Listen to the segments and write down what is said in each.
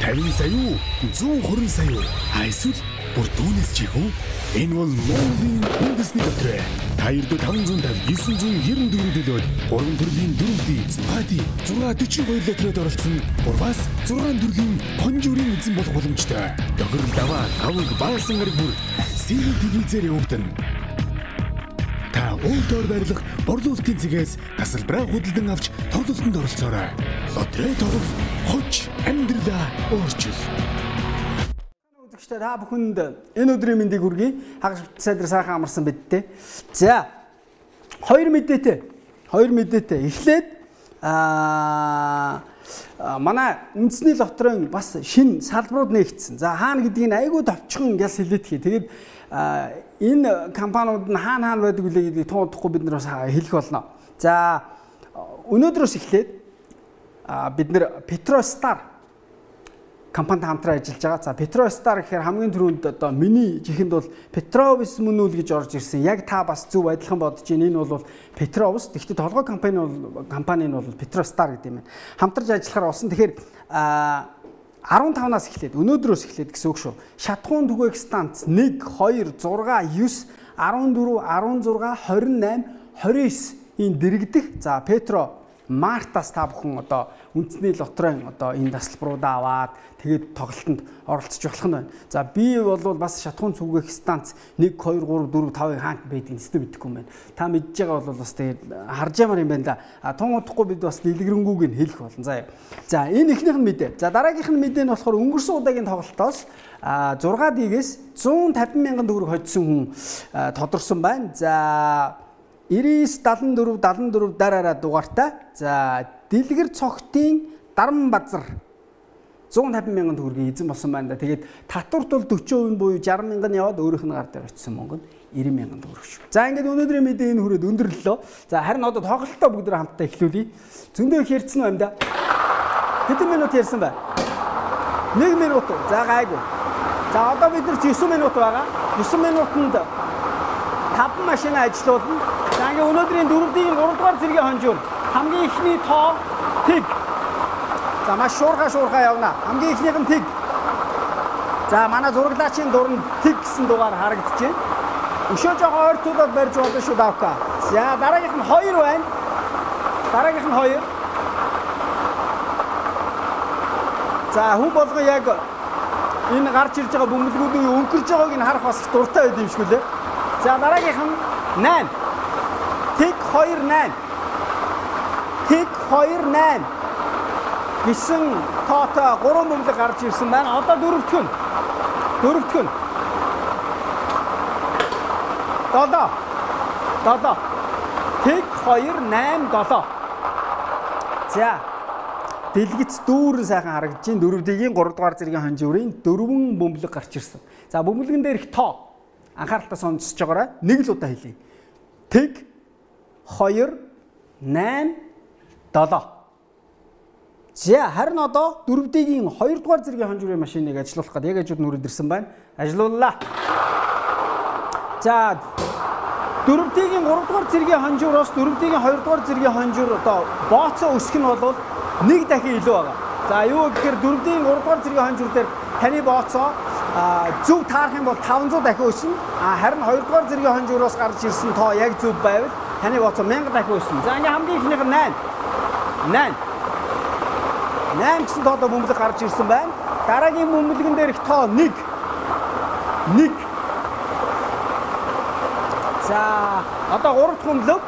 50 сая уу? 120 сая уу? Эсвэл бүр түүнээс ч их үү? Энэ бол Монголын үндэсний дотроо. Та ердөө 550 994 төлөөд 3 төрлийн дөрөвдий эзэмхати 642 литрээр оролцсон. Бурбас 6 төрлийн хонжуурын эзэн болох боломжтой. Дохир даваа тавг баасан гараг бүр сэрэг телевизээр явагдана. Та өөртөө барилах борлуулалтын цэгээс тасалбараа худалдан авч тоглолтод оролцоорой. Лотерей тоглох хоч амьдралаа өөрчил. Үзэгчдээ та бүхэнд энэ өдрийн мэндийг хүргэе. Хагас сайдраа сайхан амарсан бидтэй. За хоёр мэдээтэй. Эхлээд манай үндэсний лотерейн бас шинэ салбарууд нээгдсэн. За хаана гэдгийг айгүй товчхон ялс хэлээдхий. Тэгээд энэ компаниуд нь хаана байдаг үлээ гэдгийг тоохгүй бид нар бас хэлэх болно. За өнөөдрөөс эхлээд бид нэр Petrostar компанид хамтран ажиллаж байгаа. За Petrostar гэхээр хамгийн түрүүнд одоо миний жихэнд бол Petrovs мөн үл гэж орж ирсэн. Яг та бас зөв адилхан бодож байна. Энэ бол Petrovs. Тэгэхдээ толгой компани нь бол Petrostar гэдэг юм байна. Хамтарч ажиллахаар болсон. Тэгэхээр 15-наас эхлээд өнөөдрөөс эхлээд гэсэн үг шүү. Шатхуун түгээх станц 1 2 6 9 14 16 28 29 ийм дэрэгдэх. За Petro Мартас та бүхэн одоо үндэсний лотерейн одоо энэ тасалбаруудаа аваад тэгээд тоглолтод оролцож болох нь байна. За би бол бас шатхуун зүгэх станц 1 2 3 4 5-ыг хаант байдгийг нэстэ мэдэхгүй юм байна. Та мэдж байгаа бол бас тэгээд харж ямар юм байна да. Тун удахгүй бид бас дэлгэрэнгүйг нь хэлэх болно. За энэ эхнийх нь мэдээ. За дараагийнх нь мэдээ нь болохоор өнгөрсөн удаагийн тоглолтоос 6 дигээс 150 мянган төгрөг хоцсон хүн тодорсон байна. За 99 74 дараараа дугаартай. За дэлгэр цогтын Даран Базар 150 мянган төгрөгийн эзэн болсон байна да. Тэгээд татварт бол 40% буюу 60 мянган яваад өөрийнх нь гар дээр очсон мөнгө нь 90 мянган төгрөг шүү. За ингээд өнөөдрийн мэдээ энэ хүрээд өндөрлөлөө. За харин одоо тоглолтоо бүгд хамтдаа эхлүүлье. Зөндөө их ярьсан юм да. Хэдэн минут ярьсан бай? 1 минут. За гайгүй. За одоо бид нар 9 минут байгаа. 9 минутанд 5 машин ажиллуулна. За ингээ өнөөдрийн 4-ийн 3 дугаар зэргийн хонжуур хамгийн ихний тоо тэг. За маш шуурхаа явна. Хамгийн ихнийх нь тэг. За манай зураглаачийн дуранд тэг гэсэн дугаар харагдаж байна. Өшөө жоохон ойртуулаад барьж болно шүү давка. За дараагийнх нь 2 байна. Дараагийнх нь 2. За хүн болгоо яг энэ гарч ирж байгаа бөмбөлгүүдийн өнгөрж байгааг нь харах бас их дуртай байд юм шиг үлээ. За дараагийнх нь 8. Тэг 2 8. Тэг 2 8. Гисэн тоотой 3 бөмбөлөг гарч ирсэн байна. Одоо дөрөвдөх нь. 7. Тэг 2 8 7. За дэлгэц дүүрэн сайхан харагдаж байна. 4-ийн 3 дугаар зэргийн хонжуурын 4 бөмбөлөг гарч ирсэн. За бөмбөлгөн дээр их тоо. Анхааралтай сонсож байгаарай. Нэг л удаа хэлье. Тэг 2 8 7. За харин одоо 4-ийн 2 дугаар зэргийн хонжуурын машиныг ажиллуулах гэдэг яг ажууд нүрээд ирсэн байна. Ажиллууллаа. За 4-ийн 3 дугаар зэргийн хонжууроос 4-ийн 2 дугаар зэргийн хонжуур одоо бооцоо өсөх нь бол 1 дахин илүү байгаа. За юу гэхээр 4-ийн 3 дугаар зэргийн хонжуур дээр таны бооцоо зөв таарах юм бол 500 дахин өснө. Харин 2 дугаар зэргийн хонжууроос гарч ирсэн тоо яг зөв байвал таны бооцоо 1000 дахин өснө. За ингээ хамгийн ихнийх нь 8. 8 гэсэн тоодоо бөмбөлөг гарч ирсэн байна. Дараагийн бөмбөлгөн дээр их тоо 1. За одоо 3 дахь бөмбөлөг.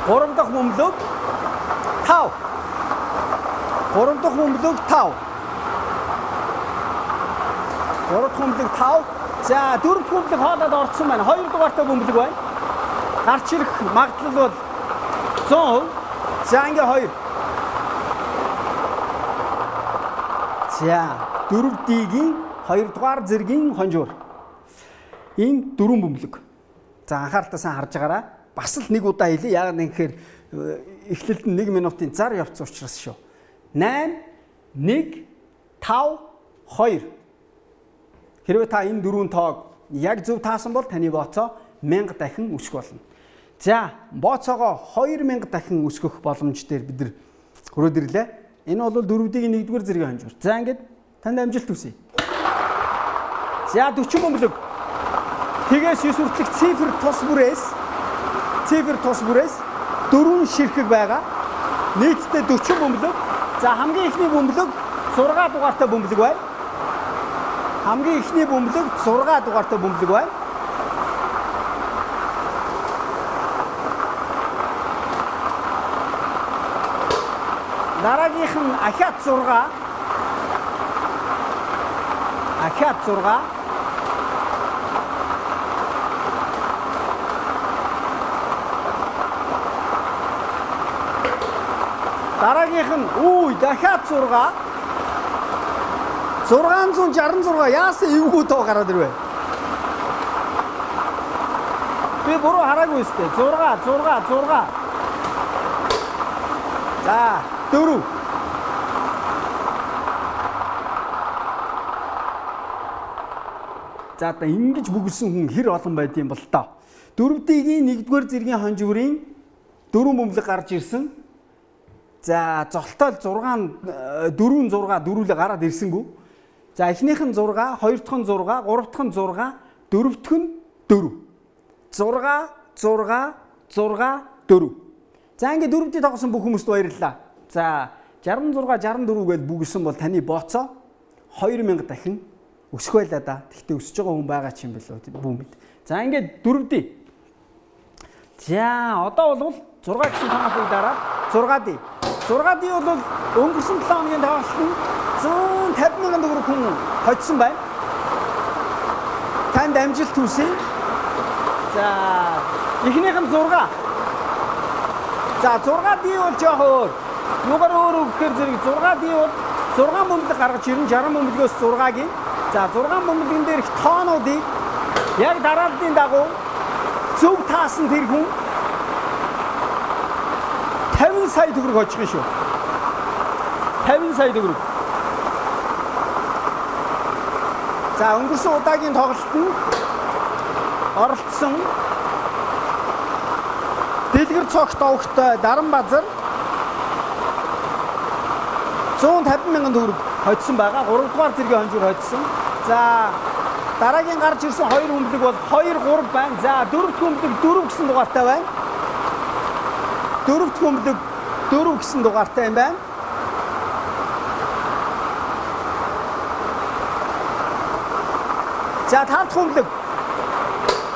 3 дахь бөмбөлөг 5. 3 дахь бөмбөлөг 5. 3 дахь бөмбөлөг 5. За 4 дахь бөмбөлөг хоолоод орсон байна. 2 дугаартай бөмбөлөг байна. Гарч ирэх магадлал бол 100%. За ингээ 2. За 4-ийн 2 дугаар зэргийн хонжуур. Энэ 4 бөмбөлөг. За анхааралтай сайн харж байгаарай. Бас л нэг удаа хэлье. Яг нэг гэхээр эхлэлд нь 1 минутын зар явцсан учраас шүү. 8 1 5 2. Хэрвээ та энэ 4 тоог яг зөв таасан бол таны бооцоо 1000 дахин өсөх болно. За, бооцоогоо 2000 дахин өсгөх боломж дээр бид нар Хүрээд ирлээ. Энэ бол 4-ийг 1-р зэргийн хонжуур. За ингээд танд амжилт хүсье. За 40 бөмбөлөг. Тэгээс 9 хүртэлх цифр тус бүрээс 4 ширхэг байгаа. Нийтдээ 40 бөмбөлөг. За хамгийн ихний бөмбөлөг 6 дугаартай бөмбөлөг байна. Хамгийн ихний бөмбөлөг 6 дугаартай бөмбөлөг байна. Дараагийнх нь ахиад 6. Дараагийнх нь дахиад 6. 666 яасан эвгүй тоо гараад ирвэ. Би буруу хараагүй өстэй. 6. За 4. За одоо ингэж бүгэлсэн хүн хэр олон байд юм бол тоо. 4-ийн 1-р зэргийн хонжигурын 4 бөмбөлөг гарч ирсэн. За золтол 4 дөрүлээ гараад ирсэнгүү. За эхнийх нь 6, хоёр дахь нь 6, гурав дахь нь 6, дөрөв дэх нь 4. 6. За ингээд 4-ийг тоглосон бүх хүмүүст баярлалаа. За 66 64 гэж бүгэлсэн бол таны бооцоо 2000 дахин өсөх байлаа да. Тэгтээ өсөж байгаа хүн байгаа ч юм бэлээ бүү мэд. За ингээд 4D. За одоо бол 6 гэсэн танаахыг дараа 6D. 6D бол өнгөрсөн 7 хоногийн тоглолтод 150 мянган төгрөг хүн хоцсон байна. Танд амжилт хүсье. За эхнийх нь 6. За 6D бол жоох өөр. Юугаар өөр гэхээр зэрэг 6D бол 6 бөмбөлөг гаргаж ирэн 60 бөмбөлгөөс 6-гийн. За 6 бөмбөлгөн дээрх тоонуудыг яг дарааллын дагуу зөв таасан тэр хүн 50 сая төгрөг очих юм шүү. 50 сая төгрөг. За өнгөрсөн удаагийн тоглолтод оролцсон дэлгэр цогт овогт Даранбазар 150 мянган төгрөг хоцсон байгаа. 3 дугаар зэргийн хонжуур хоцсон. За дараагийн гарч ирсэн 2 бөмбөлөг бол 2 3 байна. За 4 дахь бөмбөлөг 4 гэсэн дугаартай байна. 4 дахь бөмбөлөг 4 гэсэн дугаартай юм байна. За 5 дахь бөмбөлөг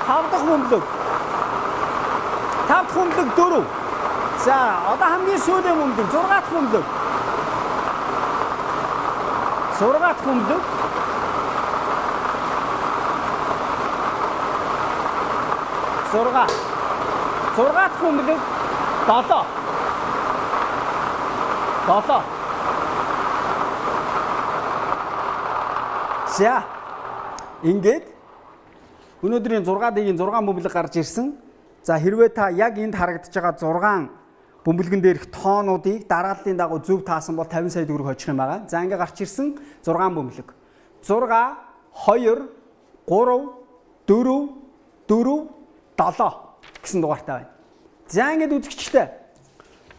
5 дахь бөмбөлөг 4. За одоо хамгийн сүүлийн бөмбөлөг 6 дахь бөмбөлөг 6 дахь бөмбөлөг 6 дахь бөмбөлөг 7. За ингээд өнөөдрийн 6D-ийн 6 бөмбөлөг гарч ирсэн. За хэрвээ та яг энд харагдаж байгаа 6 бөмбөлгөн дээрх тоонуудыг дарааллын дагуу зөв таасан бол 50 сая төгрөг очих юм байгаа. За ингээд гарч ирсэн 6 бөмбөлөг. 6 2 3 4 7 гэсэн дугаартай байна. За ингээд үзэгчтэй.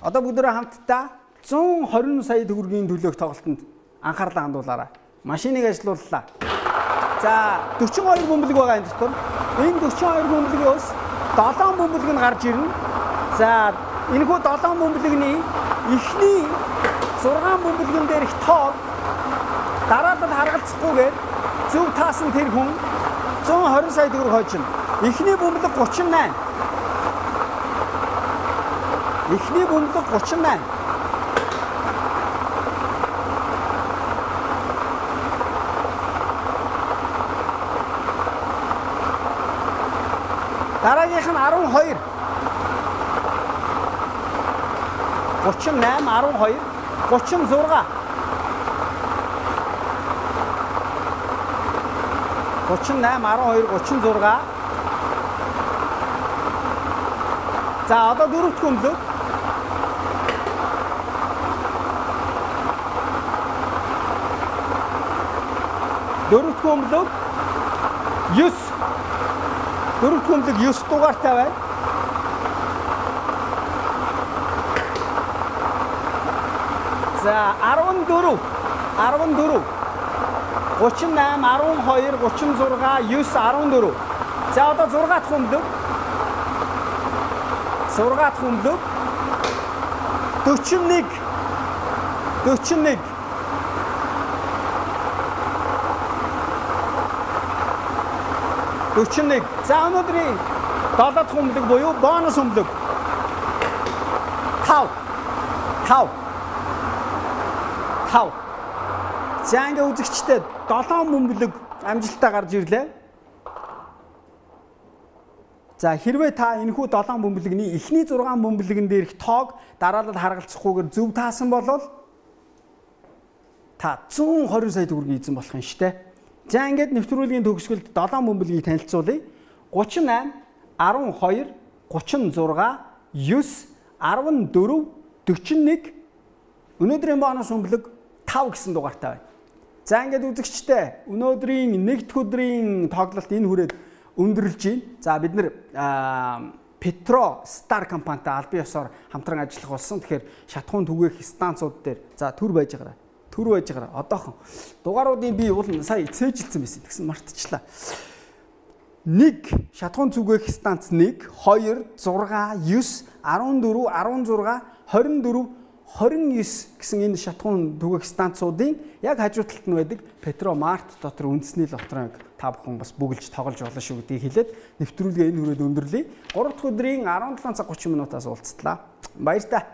Одоо бүгдөө хамтдаа 120 сая төгрөгийн төлөөх тоглолтод анхаарлаа хандуулаарай. Машиныг ажилууллаа. За 42 бөмбөлөг байгаа энэ дотор. Энэ 42 бөмбөлгөөс 7 бөмбөлөг нь гарч ирнэ. За энэхүү 7 бөмбөлөгний эхний 6 бөмбөлгөн дээрх тоо дараалал харгалзахгүйгээр зөв таасан тэр хүн 120 сая төгрөг хойчно. Эхний бөмбөлөг 38. Эхний бөмбөлөг 38. Дараагийнх нь 12. 38 12 36. 38 12 36. За одоо 4 дахь бөмбөлөг. 4 дахь бөмбөлөг 9. 4 дахь бөмбөлөг 9 дугаартай байна. За 14 38 12 36 9 14. За одоо 6 дахь хөндлөг. 6 дахь хөндлөг. 41 41 41. За өнөөдрийн 7 дахь хөндлөг буюу бонус хөндлөг. 5 5 5. За ингээ үзэгчтэй 7 бөмбөлөг амжилттай гарч ирлээ. За хэрвээ та энэхүү 7 бөмбөлөгний эхний 6 бөмбөлөгн дээрх тоог дараалал харгалзахгүйгээр зөв таасан бол та 120 сая төгрөгийг эзэн болох юм шүү дээ. За ингээд нэвтрүүлгийн төгсгөлд 7 бөмбөлгийг танилцуулъя. 38 12 36 9 14 41. Өнөөдрийн бонус бөмбөлөг 5 гэсэн дугаартай байна. За ингээд үзэгчтэй өнөөдрийн нэгдүгээр өдрийн тоглолт энэ хүрээд өндөрлж байна. За бид нэр Petro Star компанитай албан ёсоор хамтран ажиллах болсон. Тэгэхээр шатхуун түгээх станцууд дээр за төр байж байгаа. Төр байж байгаа. Одоохон дугааруудын би уул сая цээжилсэн байсан. Тэгсэн мартчихлаа. 1 шатхуун түгээх станц 1 2 6 9 14 16 24 29 гэсэн энэ шатхуун түгээх станцуудын яг хажуу талд нь байдаг Petro Mart дотор үндэсний лотерейг та бүхэн бас бүгэлж тоглож болно шүү гэдгийг хэлээд нэвтрүүлгээ энэ хүрээд өндөрлөе. 3 дахь өдрийн 17 цаг 30 минутаас уулзтлаа. Баяр та.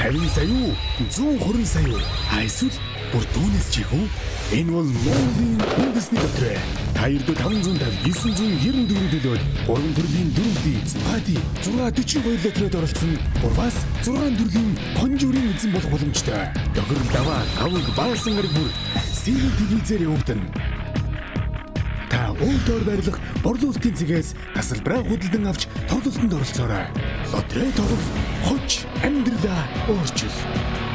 50 сая юу? 120 сая юу? Эсвэл бүр түүнээс ч их үү? Энэ бол Moving үндэсний лотерей. Та ердөө 550 994 төлөөд 3 төрлийн дөрөвдөө эзэн Бади 642 лотерейд оролцсон. Урвас 6 төрлийн хонжурын эзэн болох боломжтой. Тохирол даваа тавг баасан гараг бүр сэрэл телевизээр явагдана. Та өөртөө барилах борлуулалтын цэгээс тасалбараа худалдан авч тоглолтод оролцоорой. Лотерей тоглох хоч амьдралаа өөрчил.